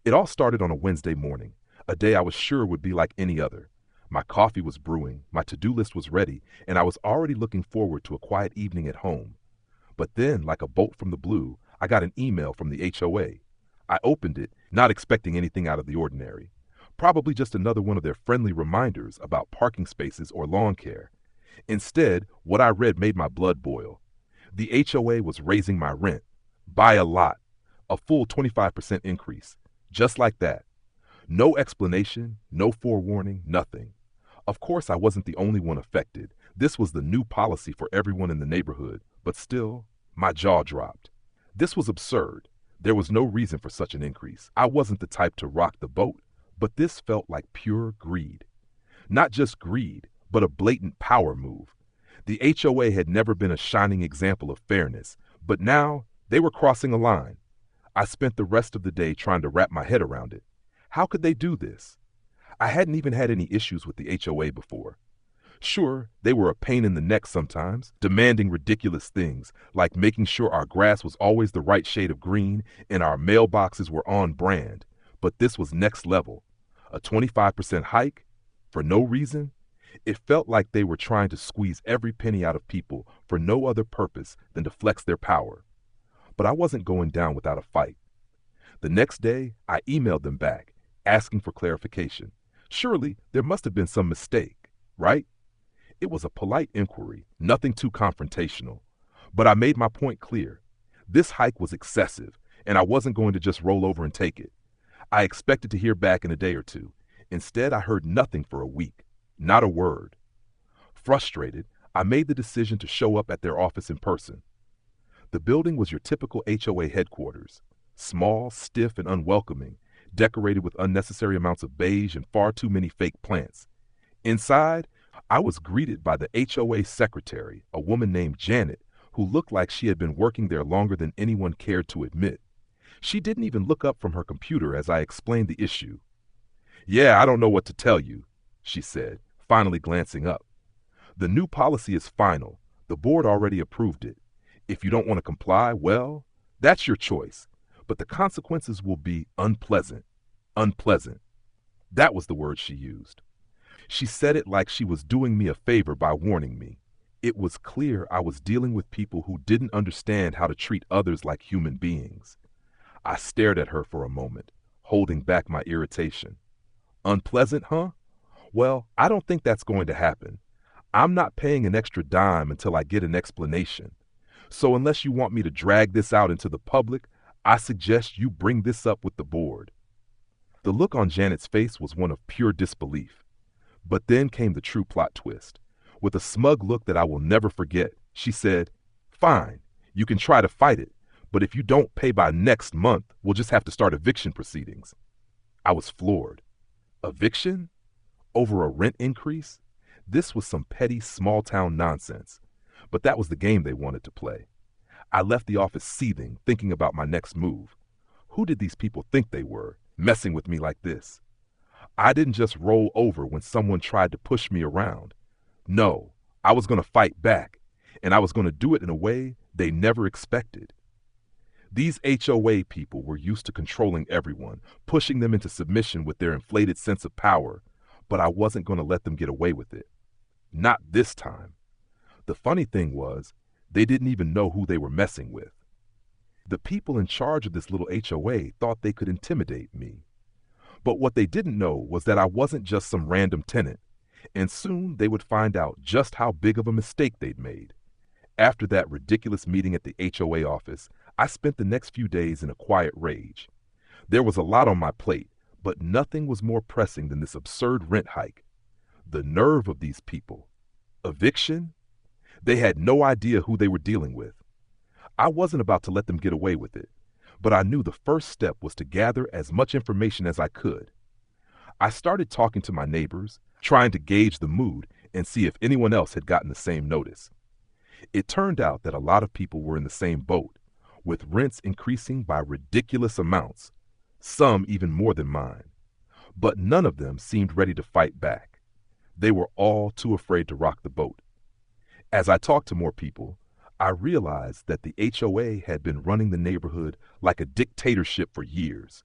It all started on a Wednesday morning, a day I was sure would be like any other. My coffee was brewing, my to-do list was ready, and I was already looking forward to a quiet evening at home. But then, like a bolt from the blue, I got an email from the HOA. I opened it, not expecting anything out of the ordinary. Probably just another one of their friendly reminders about parking spaces or lawn care. Instead, what I read made my blood boil. The HOA was raising my rent. By a lot. A full 25% increase. Just like that. No explanation, no forewarning, nothing. Of course, I wasn't the only one affected. This was the new policy for everyone in the neighborhood, but still, my jaw dropped. This was absurd. There was no reason for such an increase. I wasn't the type to rock the boat, but this felt like pure greed. Not just greed, but a blatant power move. The HOA had never been a shining example of fairness, but now they were crossing a line. I spent the rest of the day trying to wrap my head around it. How could they do this? I hadn't even had any issues with the HOA before. Sure, they were a pain in the neck sometimes, demanding ridiculous things, like making sure our grass was always the right shade of green and our mailboxes were on brand. But this was next level. A 25% hike? For no reason? It felt like they were trying to squeeze every penny out of people for no other purpose than to flex their power. But I wasn't going down without a fight. The next day, I emailed them back, asking for clarification. Surely, there must have been some mistake, right? It was a polite inquiry, nothing too confrontational. But I made my point clear. This hike was excessive, and I wasn't going to just roll over and take it. I expected to hear back in a day or two. Instead, I heard nothing for a week. Not a word. Frustrated, I made the decision to show up at their office in person. The building was your typical HOA headquarters. Small, stiff, and unwelcoming, decorated with unnecessary amounts of beige and far too many fake plants. Inside, I was greeted by the HOA secretary, a woman named Janet, who looked like she had been working there longer than anyone cared to admit. She didn't even look up from her computer as I explained the issue. "Yeah, I don't know what to tell you," she said, finally glancing up. "The new policy is final. The board already approved it. If you don't want to comply, well, that's your choice. But the consequences will be unpleasant. Unpleasant." That was the word she used. She said it like she was doing me a favor by warning me. It was clear I was dealing with people who didn't understand how to treat others like human beings. I stared at her for a moment, holding back my irritation. Unpleasant, huh? Well, I don't think that's going to happen. I'm not paying an extra dime until I get an explanation. So unless you want me to drag this out into the public, I suggest you bring this up with the board. The look on Janet's face was one of pure disbelief. But then came the true plot twist. With a smug look that I will never forget, she said, "Fine, you can try to fight it, but if you don't pay by next month, we'll just have to start eviction proceedings." I was floored. Eviction? Over a rent increase? This was some petty small-town nonsense. But that was the game they wanted to play. I left the office seething, thinking about my next move. Who did these people think they were, messing with me like this? I didn't just roll over when someone tried to push me around. No, I was going to fight back, and I was going to do it in a way they never expected. These HOA people were used to controlling everyone, pushing them into submission with their inflated sense of power, but I wasn't going to let them get away with it. Not this time. The funny thing was, they didn't even know who they were messing with. The people in charge of this little HOA thought they could intimidate me. But what they didn't know was that I wasn't just some random tenant, and soon they would find out just how big of a mistake they'd made. After that ridiculous meeting at the HOA office, I spent the next few days in a quiet rage. There was a lot on my plate, but nothing was more pressing than this absurd rent hike. The nerve of these people. Eviction? They had no idea who they were dealing with. I wasn't about to let them get away with it, but I knew the first step was to gather as much information as I could. I started talking to my neighbors, trying to gauge the mood and see if anyone else had gotten the same notice. It turned out that a lot of people were in the same boat, with rents increasing by ridiculous amounts, some even more than mine. But none of them seemed ready to fight back. They were all too afraid to rock the boat. As I talked to more people, I realized that the HOA had been running the neighborhood like a dictatorship for years.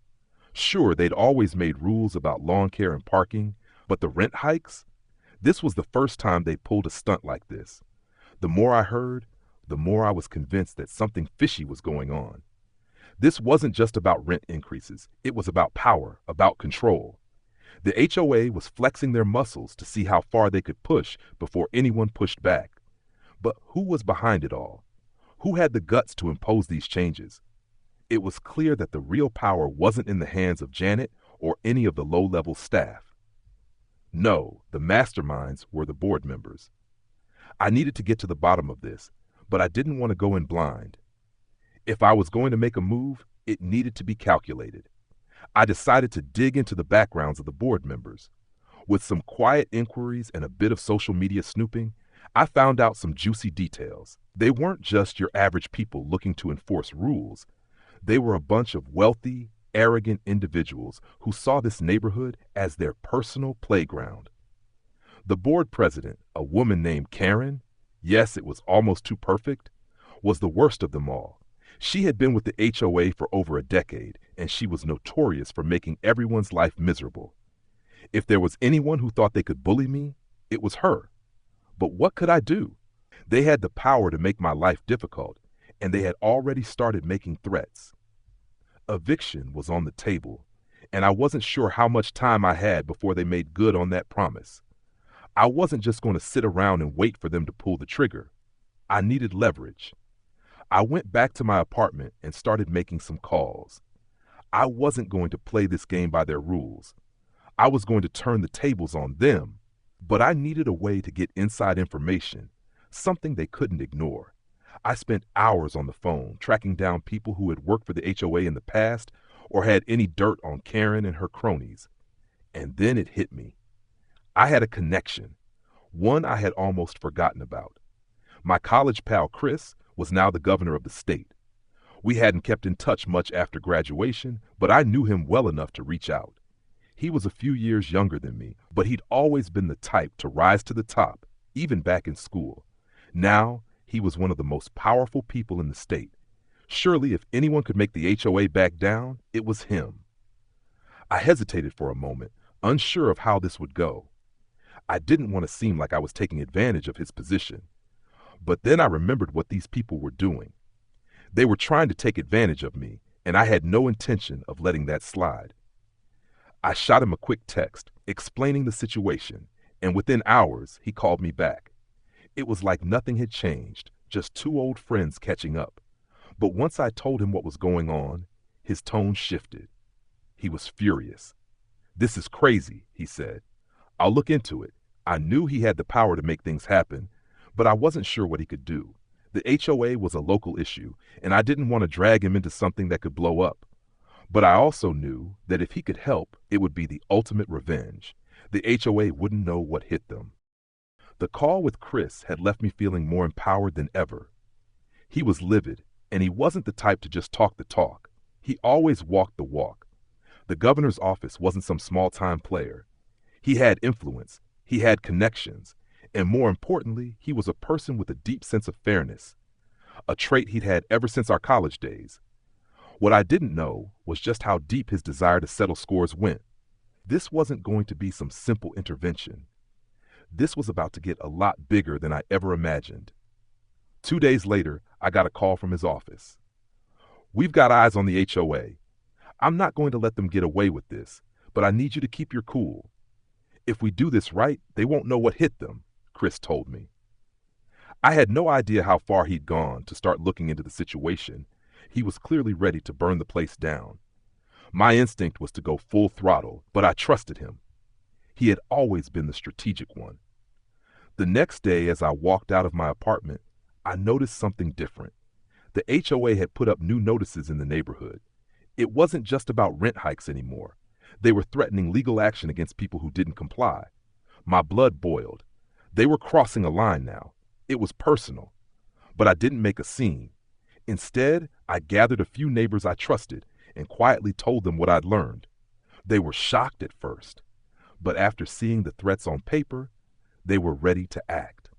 Sure, they'd always made rules about lawn care and parking, but the rent hikes? This was the first time they pulled a stunt like this. The more I heard, the more I was convinced that something fishy was going on. This wasn't just about rent increases, it was about power, about control. The HOA was flexing their muscles to see how far they could push before anyone pushed back. But who was behind it all? Who had the guts to impose these changes? It was clear that the real power wasn't in the hands of Janet or any of the low-level staff. No, the masterminds were the board members. I needed to get to the bottom of this, but I didn't want to go in blind. If I was going to make a move, it needed to be calculated. I decided to dig into the backgrounds of the board members. With some quiet inquiries and a bit of social media snooping, I found out some juicy details. They weren't just your average people looking to enforce rules. They were a bunch of wealthy, arrogant individuals who saw this neighborhood as their personal playground. The board president, a woman named Karen, yes, it was almost too perfect, was the worst of them all. She had been with the HOA for over a decade, and she was notorious for making everyone's life miserable. If there was anyone who thought they could bully me, it was her. But what could I do? They had the power to make my life difficult, and they had already started making threats. Eviction was on the table, and I wasn't sure how much time I had before they made good on that promise. I wasn't just going to sit around and wait for them to pull the trigger. I needed leverage. I went back to my apartment and started making some calls. I wasn't going to play this game by their rules. I was going to turn the tables on them, but I needed a way to get inside information, something they couldn't ignore. I spent hours on the phone tracking down people who had worked for the HOA in the past or had any dirt on Karen and her cronies. And then it hit me. I had a connection, one I had almost forgotten about. My college pal Chris was now the governor of the state. We hadn't kept in touch much after graduation, but I knew him well enough to reach out. He was a few years younger than me, but he'd always been the type to rise to the top, even back in school. Now, he was one of the most powerful people in the state. Surely, if anyone could make the HOA back down, it was him. I hesitated for a moment, unsure of how this would go. I didn't want to seem like I was taking advantage of his position. But then I remembered what these people were doing. They were trying to take advantage of me, and I had no intention of letting that slide. I shot him a quick text, explaining the situation, and within hours, he called me back. It was like nothing had changed, just two old friends catching up. But once I told him what was going on, his tone shifted. He was furious. "This is crazy," he said. "I'll look into it." I knew he had the power to make things happen, but I wasn't sure what he could do. The HOA was a local issue, and I didn't want to drag him into something that could blow up. But I also knew that if he could help, it would be the ultimate revenge. The HOA wouldn't know what hit them. The call with Chris had left me feeling more empowered than ever. He was livid, and he wasn't the type to just talk the talk. He always walked the walk. The governor's office wasn't some small-time player. He had influence, he had connections, and more importantly, he was a person with a deep sense of fairness, a trait he'd had ever since our college days. What I didn't know was just how deep his desire to settle scores went. This wasn't going to be some simple intervention. This was about to get a lot bigger than I ever imagined. 2 days later, I got a call from his office. "We've got eyes on the HOA. I'm not going to let them get away with this, but I need you to keep your cool. If we do this right, they won't know what hit them," Chris told me. I had no idea how far he'd gone to start looking into the situation. He was clearly ready to burn the place down. My instinct was to go full throttle, but I trusted him. He had always been the strategic one. The next day, as I walked out of my apartment, I noticed something different. The HOA had put up new notices in the neighborhood. It wasn't just about rent hikes anymore. They were threatening legal action against people who didn't comply. My blood boiled. They were crossing a line now. It was personal. But I didn't make a scene. Instead, I gathered a few neighbors I trusted and quietly told them what I'd learned. They were shocked at first, but after seeing the threats on paper, they were ready to act.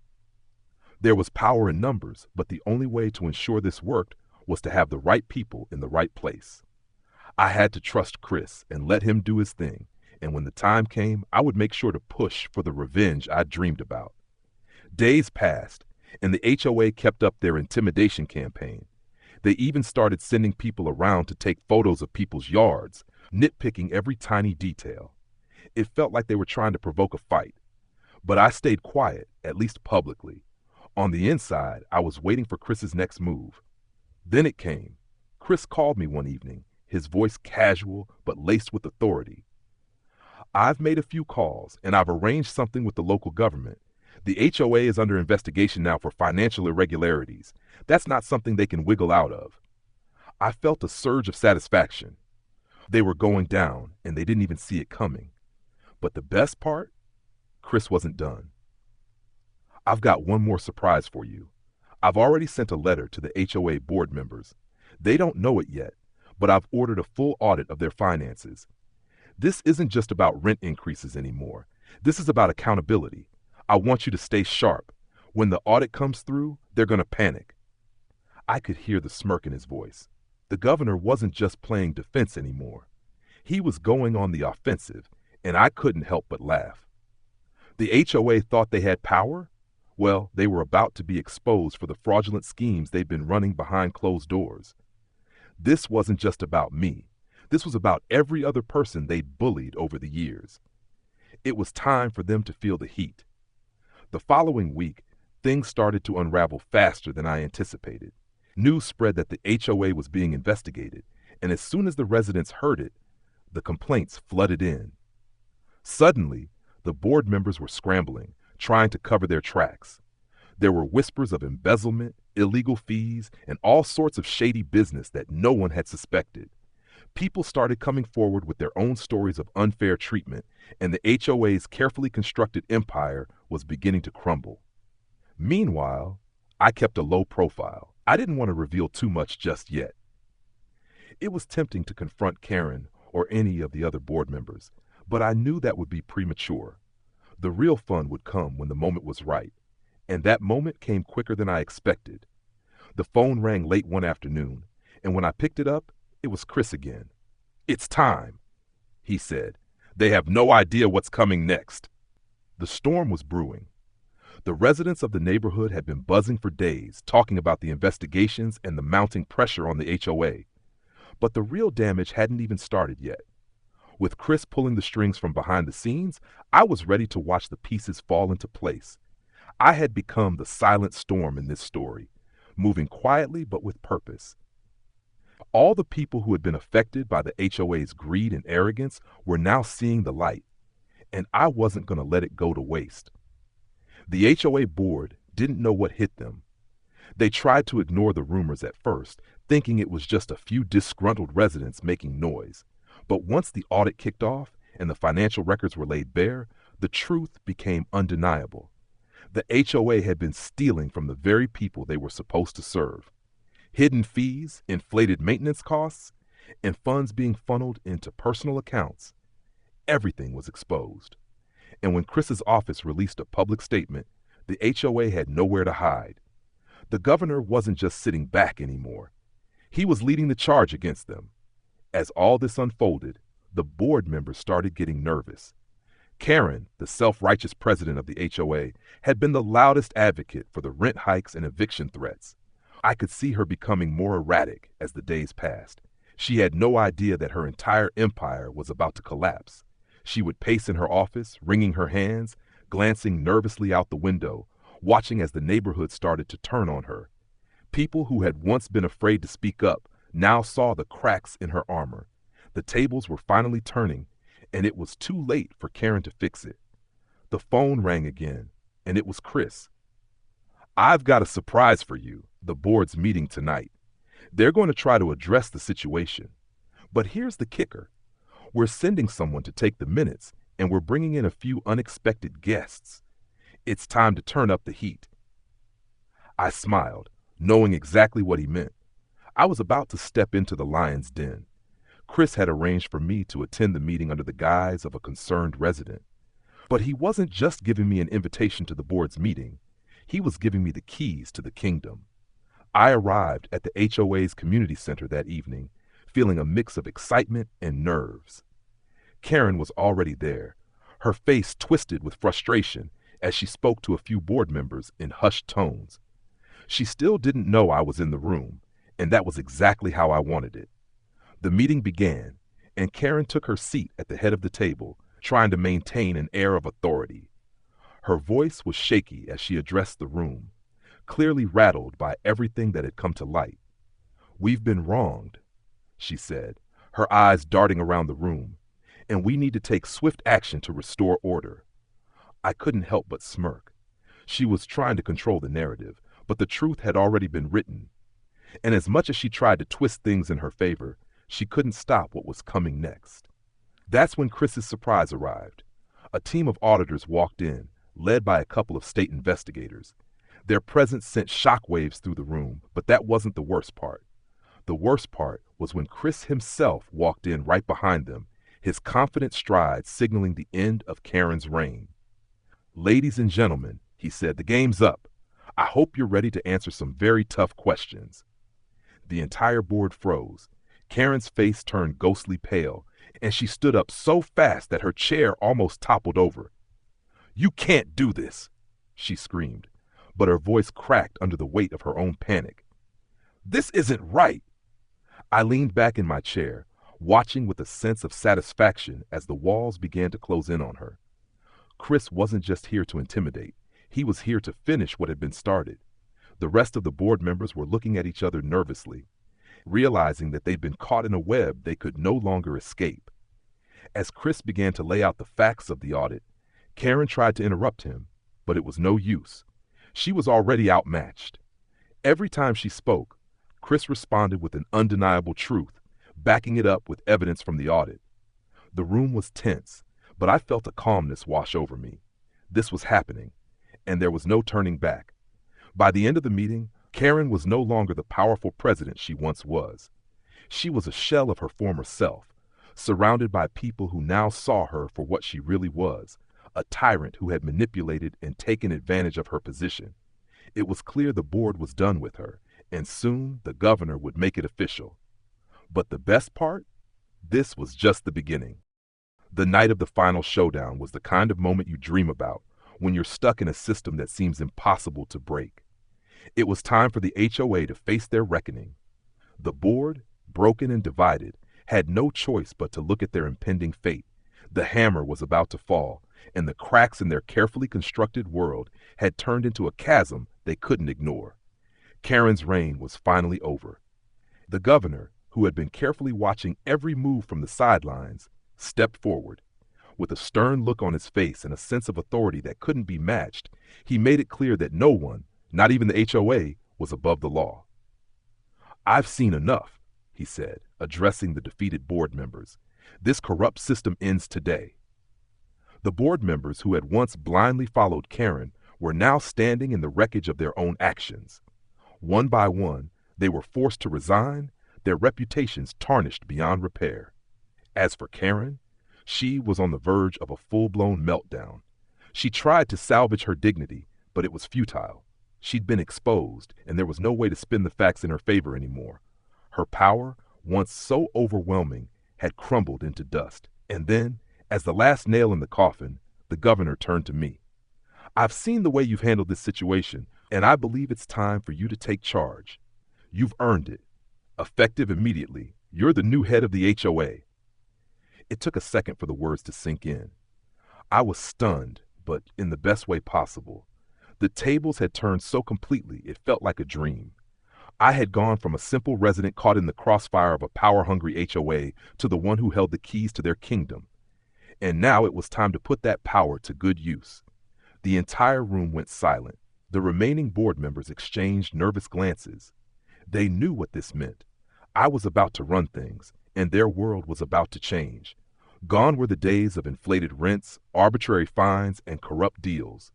There was power in numbers, but the only way to ensure this worked was to have the right people in the right place. I had to trust Chris and let him do his thing, and when the time came, I would make sure to push for the revenge I dreamed about. Days passed, and the HOA kept up their intimidation campaign. They even started sending people around to take photos of people's yards, nitpicking every tiny detail. It felt like they were trying to provoke a fight. But I stayed quiet, at least publicly. On the inside, I was waiting for Chris's next move. Then it came. Chris called me one evening, his voice casual but laced with authority. "I've made a few calls, and I've arranged something with the local government. The HOA is under investigation now for financial irregularities. That's not something they can wiggle out of." I felt a surge of satisfaction. They were going down, and they didn't even see it coming. But the best part? Chris wasn't done. "I've got one more surprise for you. I've already sent a letter to the HOA board members. They don't know it yet, but I've ordered a full audit of their finances. This isn't just about rent increases anymore. This is about accountability. I want you to stay sharp. When the audit comes through, they're going to panic." I could hear the smirk in his voice. The governor wasn't just playing defense anymore. He was going on the offensive, and I couldn't help but laugh. The HOA thought they had power? Well, they were about to be exposed for the fraudulent schemes they'd been running behind closed doors. This wasn't just about me. This was about every other person they'd bullied over the years. It was time for them to feel the heat. The following week, things started to unravel faster than I anticipated. News spread that the HOA was being investigated, and as soon as the residents heard it, the complaints flooded in. Suddenly, the board members were scrambling, trying to cover their tracks. There were whispers of embezzlement, illegal fees, and all sorts of shady business that no one had suspected. People started coming forward with their own stories of unfair treatment, and the HOA's carefully constructed empire was beginning to crumble. Meanwhile, I kept a low profile. I didn't want to reveal too much just yet. It was tempting to confront Karen or any of the other board members, but I knew that would be premature. The real fun would come when the moment was right, and that moment came quicker than I expected. The phone rang late one afternoon, and when I picked it up, it was Chris again. "It's time," he said. "They have no idea what's coming next." The storm was brewing. The residents of the neighborhood had been buzzing for days, talking about the investigations and the mounting pressure on the HOA. But the real damage hadn't even started yet. With Chris pulling the strings from behind the scenes, I was ready to watch the pieces fall into place. I had become the silent storm in this story, moving quietly but with purpose. All the people who had been affected by the HOA's greed and arrogance were now seeing the light, and I wasn't going to let it go to waste. The HOA board didn't know what hit them. They tried to ignore the rumors at first, thinking it was just a few disgruntled residents making noise. But once the audit kicked off and the financial records were laid bare, the truth became undeniable. The HOA had been stealing from the very people they were supposed to serve. Hidden fees, inflated maintenance costs, and funds being funneled into personal accounts. Everything was exposed. And when Chris's office released a public statement, the HOA had nowhere to hide. The governor wasn't just sitting back anymore. He was leading the charge against them. As all this unfolded, the board members started getting nervous. Karen, the self-righteous president of the HOA, had been the loudest advocate for the rent hikes and eviction threats. I could see her becoming more erratic as the days passed. She had no idea that her entire empire was about to collapse. She would pace in her office, wringing her hands, glancing nervously out the window, watching as the neighborhood started to turn on her. People who had once been afraid to speak up now saw the cracks in her armor. The tables were finally turning, and it was too late for Karen to fix it. The phone rang again, and it was Chris. "I've got a surprise for you, the board's meeting tonight. They're going to try to address the situation. But here's the kicker. We're sending someone to take the minutes, and we're bringing in a few unexpected guests. It's time to turn up the heat." I smiled, knowing exactly what he meant. I was about to step into the lion's den. Chris had arranged for me to attend the meeting under the guise of a concerned resident. But he wasn't just giving me an invitation to the board's meeting. He was giving me the keys to the kingdom. I arrived at the HOA's community center that evening, feeling a mix of excitement and nerves. Karen was already there, her face twisted with frustration as she spoke to a few board members in hushed tones. She still didn't know I was in the room, and that was exactly how I wanted it. The meeting began, and Karen took her seat at the head of the table, trying to maintain an air of authority. Her voice was shaky as she addressed the room, clearly rattled by everything that had come to light. "We've been wronged," she said, her eyes darting around the room, "and we need to take swift action to restore order." I couldn't help but smirk. She was trying to control the narrative, but the truth had already been written. And as much as she tried to twist things in her favor, she couldn't stop what was coming next. That's when Chris's surprise arrived. A team of auditors walked in, led by a couple of state investigators. Their presence sent shockwaves through the room, but that wasn't the worst part. The worst part was when Chris himself walked in right behind them, his confident stride signaling the end of Karen's reign. "Ladies and gentlemen," he said, "the game's up. I hope you're ready to answer some very tough questions." The entire board froze. Karen's face turned ghostly pale, and she stood up so fast that her chair almost toppled over. "You can't do this," she screamed, but her voice cracked under the weight of her own panic. "This isn't right." I leaned back in my chair, watching with a sense of satisfaction as the walls began to close in on her. Chris wasn't just here to intimidate. He was here to finish what had been started. The rest of the board members were looking at each other nervously, realizing that they'd been caught in a web they could no longer escape. As Chris began to lay out the facts of the audit, Karen tried to interrupt him, but it was no use. She was already outmatched. Every time she spoke, Chris responded with an undeniable truth, backing it up with evidence from the audit. The room was tense, but I felt a calmness wash over me. This was happening, and there was no turning back. By the end of the meeting, Karen was no longer the powerful president she once was. She was a shell of her former self, surrounded by people who now saw her for what she really was, a tyrant who had manipulated and taken advantage of her position. It was clear the board was done with her, and soon the governor would make it official. But the best part? This was just the beginning. The night of the final showdown was the kind of moment you dream about when you're stuck in a system that seems impossible to break. It was time for the HOA to face their reckoning. The board, broken and divided, had no choice but to look at their impending fate. The hammer was about to fall, and the cracks in their carefully constructed world had turned into a chasm they couldn't ignore. Karen's reign was finally over. The governor, who had been carefully watching every move from the sidelines, stepped forward. With a stern look on his face and a sense of authority that couldn't be matched, he made it clear that no one, not even the HOA, was above the law. "I've seen enough," he said, addressing the defeated board members. "This corrupt system ends today." The board members who had once blindly followed Karen were now standing in the wreckage of their own actions. One by one, they were forced to resign, their reputations tarnished beyond repair. As for Karen, she was on the verge of a full-blown meltdown. She tried to salvage her dignity, but it was futile. She'd been exposed, and there was no way to spin the facts in her favor anymore. Her power, once so overwhelming, had crumbled into dust. And then, as the last nail in the coffin, the governor turned to me. "I've seen the way you've handled this situation, and I believe it's time for you to take charge. You've earned it. Effective immediately, you're the new head of the HOA." It took a second for the words to sink in. I was stunned, but in the best way possible. The tables had turned so completely it felt like a dream. I had gone from a simple resident caught in the crossfire of a power-hungry HOA to the one who held the keys to their kingdom. And now it was time to put that power to good use. The entire room went silent. The remaining board members exchanged nervous glances. They knew what this meant. I was about to run things, and their world was about to change. Gone were the days of inflated rents, arbitrary fines, and corrupt deals.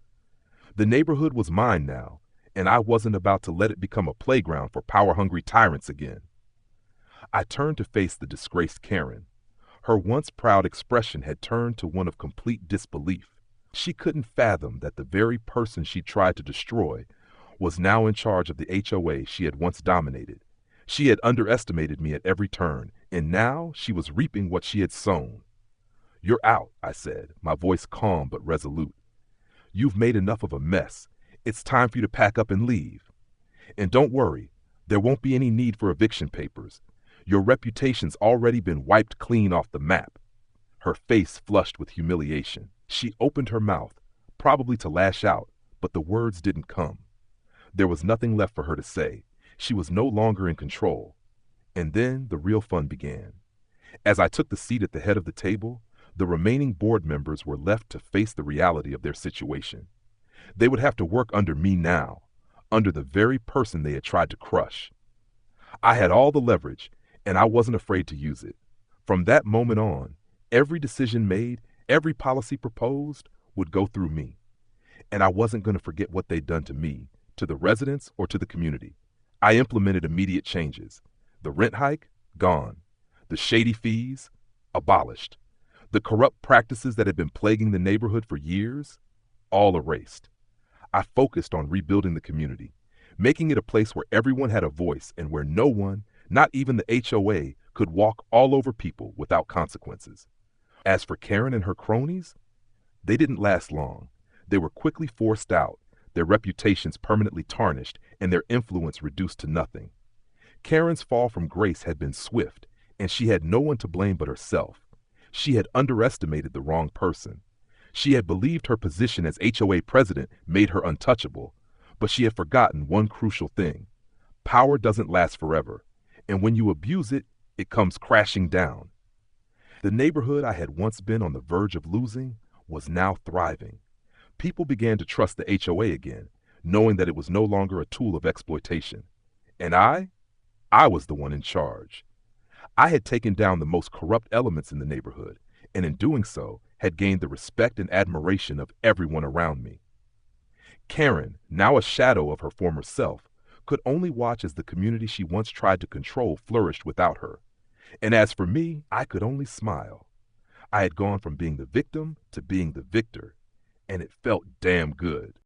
The neighborhood was mine now, and I wasn't about to let it become a playground for power-hungry tyrants again. I turned to face the disgraced Karen. Her once proud expression had turned to one of complete disbelief. She couldn't fathom that the very person she tried to destroy was now in charge of the HOA she had once dominated. She had underestimated me at every turn, And now she was reaping what she had sown. "You're out," I said, my voice calm but resolute. "You've made enough of a mess. It's time for you to pack up and leave. And don't worry, there won't be any need for eviction papers. Your reputation's already been wiped clean off the map." Her face flushed with humiliation. She opened her mouth, probably to lash out, but the words didn't come. There was nothing left for her to say. She was no longer in control. And then the real fun began. As I took the seat at the head of the table, the remaining board members were left to face the reality of their situation. They would have to work under me now, under the very person they had tried to crush. I had all the leverage, and I wasn't afraid to use it. From that moment on, every decision made, every policy proposed, would go through me. And I wasn't going to forget what they'd done to me, to the residents, or to the community. I implemented immediate changes. The rent hike, gone. The shady fees, abolished. The corrupt practices that had been plaguing the neighborhood for years, all erased. I focused on rebuilding the community, making it a place where everyone had a voice and where no one, not even the HOA, could walk all over people without consequences. As for Karen and her cronies, they didn't last long. They were quickly forced out, their reputations permanently tarnished, and their influence reduced to nothing. Karen's fall from grace had been swift, and she had no one to blame but herself. She had underestimated the wrong person. She had believed her position as HOA president made her untouchable, but she had forgotten one crucial thing. Power doesn't last forever, and when you abuse it, it comes crashing down. The neighborhood I had once been on the verge of losing was now thriving. People began to trust the HOA again, knowing that it was no longer a tool of exploitation. And I was the one in charge. I had taken down the most corrupt elements in the neighborhood, and in doing so, had gained the respect and admiration of everyone around me. Karen, now a shadow of her former self, could only watch as the community she once tried to control flourished without her. And as for me, I could only smile. I had gone from being the victim to being the victor, and it felt damn good.